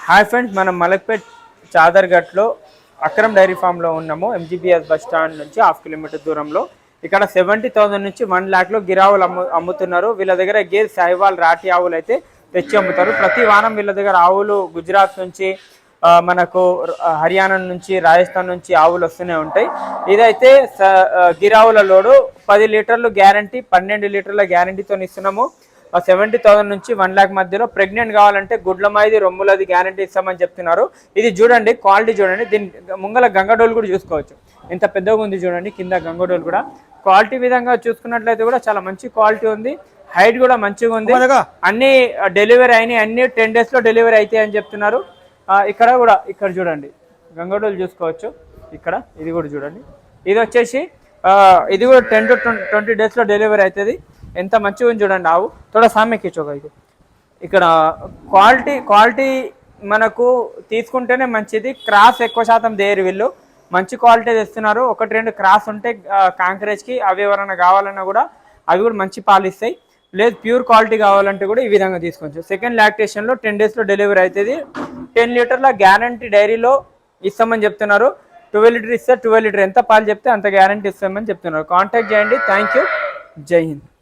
Hi friends, మనం Malakpet చాదర్ఘట్లో Akram dairy ఫామ్లో ఉన్నాము. ఎంజీబీఎస్ బస్ స్టాండ్ నుంచి 1/2 కిలోమీటర్ దూరంలో. ఇక్కడ 70,000 నుంచి 1 లాఖ్లో గిరావులు అమ్ముతున్నారు. వీళ్ళ దగ్గర గేర్ సాహివాల్ రాటి ఆవులు అయితే తెచ్చి అమ్ముతారు. ప్రతి వారం వీళ్ళ దగ్గర ఆవులు గుజరాత్ నుంచి మనకు హర్యానా నుంచి రాజస్థాన్ నుంచి ఆవులు వస్తూనే ఉంటాయి. ఇదైతే గిరావుల లోడు 10 లీటర్లు గ్యారంటీ, 12 లీటర్ల గ్యారంటీతో ఇస్తున్నాము. 70,000 నుంచి 1 లాక్ మధ్యలో. ప్రెగ్నెంట్ కావాలంటే గుడ్లమాయిది రొమ్ములది గ్యారంటీ ఇస్తామని చెప్తున్నారు. ఇది చూడండి, క్వాలిటీ చూడండి. దీని ముంగల గంగడోలు కూడా చూసుకోవచ్చు, ఎంత పెద్దగా ఉంది చూడండి. కింద గంగడోలు కూడా క్వాలిటీ విధంగా చూసుకున్నట్లయితే కూడా చాలా మంచి క్వాలిటీ ఉంది. హైట్ కూడా మంచిగా ఉంది. అన్ని డెలివరీ అయినాయి, అన్ని 10 డేస్లో డెలివరీ అవుతాయి అని చెప్తున్నారు. ఇక్కడ కూడా ఇక్కడ చూడండి గంగడోలు చూసుకోవచ్చు. ఇక్కడ ఇది కూడా చూడండి. ఇది వచ్చేసి ఇది కూడా 10 to 20 డేస్లో డెలివరీ అవుతుంది. ఎంత మంచిగా ఉంది చూడండి ఆవు. తోడా సామెకి చోక ఇది. ఇక్కడ క్వాలిటీ మనకు తీసుకుంటేనే మంచిది. క్రాస్ ఎక్కువ శాతం దేరు వీళ్ళు మంచి క్వాలిటీ తెస్తున్నారు. 1-2 క్రాస్ ఉంటే కాంకరేజ్కి అవి ఎవరైనా కావాలన్నా కూడా అవి కూడా మంచి పాలు ఇస్తాయి. లేదు ప్యూర్ క్వాలిటీ కావాలంటే కూడా ఈ విధంగా తీసుకోవచ్చు. సెకండ్ లాక్టేషన్లో 10 డేస్లో డెలివరీ అవుతుంది. 10 లీటర్ల గ్యారంటీ డైరీలో ఇస్తామని చెప్తున్నారు. 12 లీటర్ ఇస్తే 12 లీటర్ ఎంత పాలు చెప్తే అంత గ్యారంటీ ఇస్తామని చెప్తున్నారు. కాంటాక్ట్ చేయండి. Thank you. జై హింద్.